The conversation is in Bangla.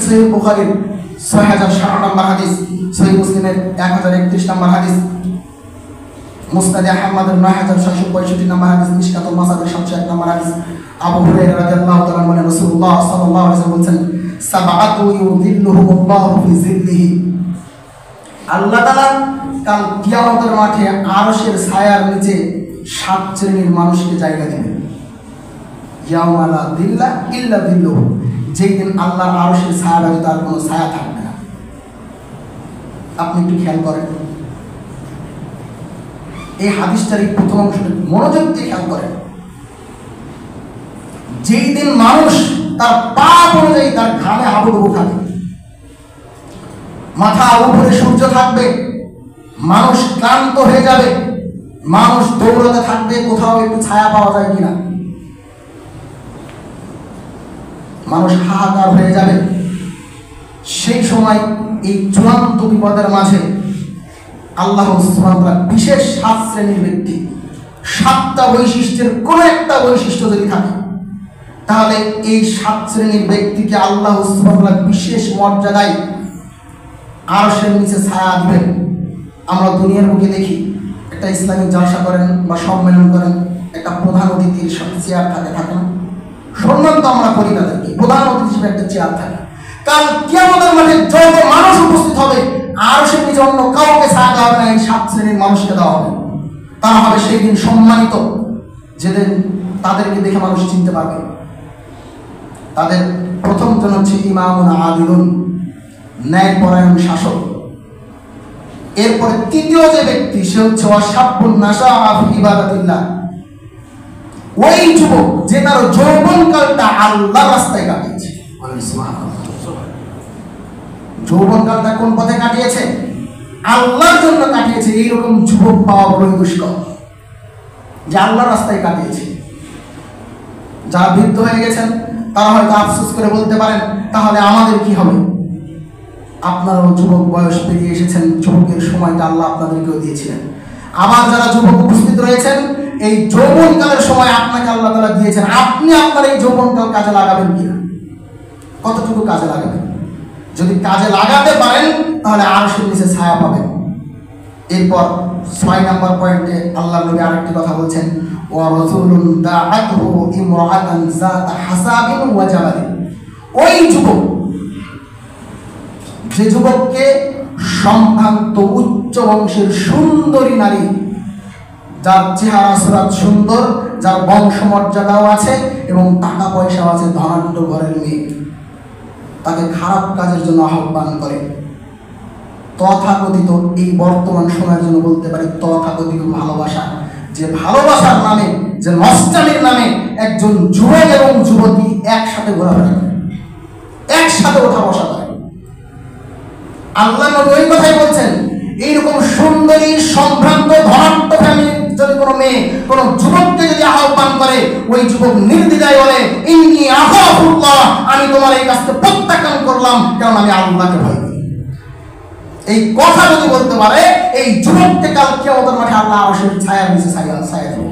সহিহ বুখারীর 6060 নম্বর হাদিস, সহিহ মুসলিমের 1031 নম্বর হাদিস, মুসনাদ আহমদের 9665 নম্বর হাদিস, মিশকাতুল মাসাবির 701 নম্বর হাদিস। আবু হুরায়রা রাদিয়াল্লাহু তাআলা বলেন রাসূলুল্লাহ সাল্লাল্লাহু আলাইহি ওয়াসাল্লাম বলেছেন, সাবআতু ইউযিল্লুহুমুল্লাহু ফি যিল্লিহি, আল্লাহ তাআলা কাল কিয়ামতের মাঠে আরশের ছায়ার নিচে 7 শ্রেণীর মানুষকে জায়গা দেবেন। ইয়াউমা লা যিল্লা ইল্লা যিল্লুহু, যেই দিন আল্লাহর আরশের ছায়া ব্যতীত আর কোনো ছায়া থাকবে না। আপনি একটু খেয়াল করেন এই হাদিসটার এই প্রথম অংশটা মনোযোগ দিয়ে খেয়াল করেন। যেই দিন মানুষ তার পাপ অনুযায়ী তার ঘামে হাবুডুবু খাবে, মাথা উপরে সূর্য থাকবে, মানুষ ক্লান্ত হয়ে যাবে, মানুষ দৌড়াতে থাকবে কোথাও একটু ছায়া পাওয়া যায় কিনা, মানুষ হাহাকার হয়ে যাবে। সেই সময় এই চূড়ান্ত বিপদের মাঝে আল্লাহ সুবহানাহু ওয়া তাআলা বিশেষ 7 শ্রেণীর ব্যক্তি, 7টা বৈশিষ্ট্যের কোন একটা বৈশিষ্ট্য যদি থাকে, তাহলে এই 7 শ্রেণীর ব্যক্তিকে আল্লাহ সুবহানাহু ওয়া তাআলা বিশেষ মর্যাদায় আরশের নিচে ছায়া দিবেন। আমরা দুনিয়ার বুকে দেখি একটা ইসলামিক জলসা করেন বা সম্মেলন করেন, একটা প্রধান অতিথির চেয়ার থাকে না, সম্মান তো আমরা করি তাদেরকে, প্রধান অতিথি হিসেবে একটা চেয়ার থাকে। কাল কিয়ামতের মাঠে যত মানুষ উপস্থিত হবে আরশের নিচে অন্য কাউকে ছায়া দেওয়া হবে না, এই 7 শ্রেণীর মানুষকে দেওয়া হবে। তারা হবে সেই দিন সম্মানিত, যেদিন তাদেরকে দেখে মানুষ চিনতে পারবে। তাদের প্রথম জন হচ্ছে ইমামুন আদিলুন, ন্যায়পরায়ণ শাসক। এরপরে তৃতীয় যে ব্যক্তি সে হচ্ছে ওয়াশাবুন নাশাআ ফি ইবাদাতিল্লাহ, ওই যুবক যে তার যৌবনকালটা আল্লাহর রাস্তায় কাটিয়েছে। যৌবনকালটা কোন পথে কাটিয়েছে? আল্লাহর জন্য কাটিয়েছে। এইরকম যুবক পাওয়া বড়ই দুষ্কর, যে আল্লাহর রাস্তায় কাটিয়েছে। যারা বৃদ্ধ হয়ে গেছেন তারা হয়তো আফসোস করে বলতে পারেন, তাহলে আমাদের কি হবে? আপনারাও যুবক বয়স পেরিয়ে এসেছেন, যুবকের সময়টা আল্লাহ আপনাদেরকেও দিয়েছিলেন। আবার যারা যুবক উপস্থিত রয়েছেন, এই যৌবনকালের সময় আপনাকে আল্লাহ তাআলা দিয়েছেন, আপনি আপনার এই যৌবনকাল কাজে লাগাবেন কিনা, কতটুকু কাজে লাগাবেন? যদি কাজে লাগাতে পারেন তাহলে আরশের নিচে ছায়া পাবেন। এরপর 6 নম্বর পয়েন্টে আল্লাহ নবী আরেকটি কথা বলছেন, ওয়া রাসূলুন দাআতহু ইমরাআতান যাতা হাসাবিন ওয়া জামালিন, ওই যুবক যে যুবককে সম্ভ্রান্ত উচ্চ বংশের সুন্দরী নারী, যার চেহারা সুরাত সুন্দর, যার বংশমর্যাদাও আছে এবং টাকা পয়সাও আছে, ধনাঢ্য ঘরের মেয়ে, তাকে খারাপ কাজের জন্য আহ্বান করে। তথাকথিত এই বর্তমান সময়ের জন্য বলতে পারি তথাকথিত ভালোবাসা, যে ভালোবাসার নামে, যে নষ্টামির নামে একজন যুবক এবং যুবতী একসাথে ঘোরাফেরা করে, একসাথে ওঠা বসা করে। আল্লাহ নবী ওই কথাই বলছেন, এইরকম সুন্দরী সম্ভ্রান্ত ধনাঢ্য ফ্যামিলির যদি কোনো মেয়ে কোনো যুবককে যদি আহ্বান করে, ওই যুবক নির্দ্বিধায় বলে, ইন্নী আখাফুল্লাহ, আমি তোমার এই কাজকে প্রত্যাখ্যান করলাম, কারণ আমি আল্লাহকে ভয় করি। এই কথা যদি বলতে পারে, এই যুবককে কাল কিয়ামতের মাঠে আল্লাহ আরশের ছায়ার নিচে ছায়া দেবে।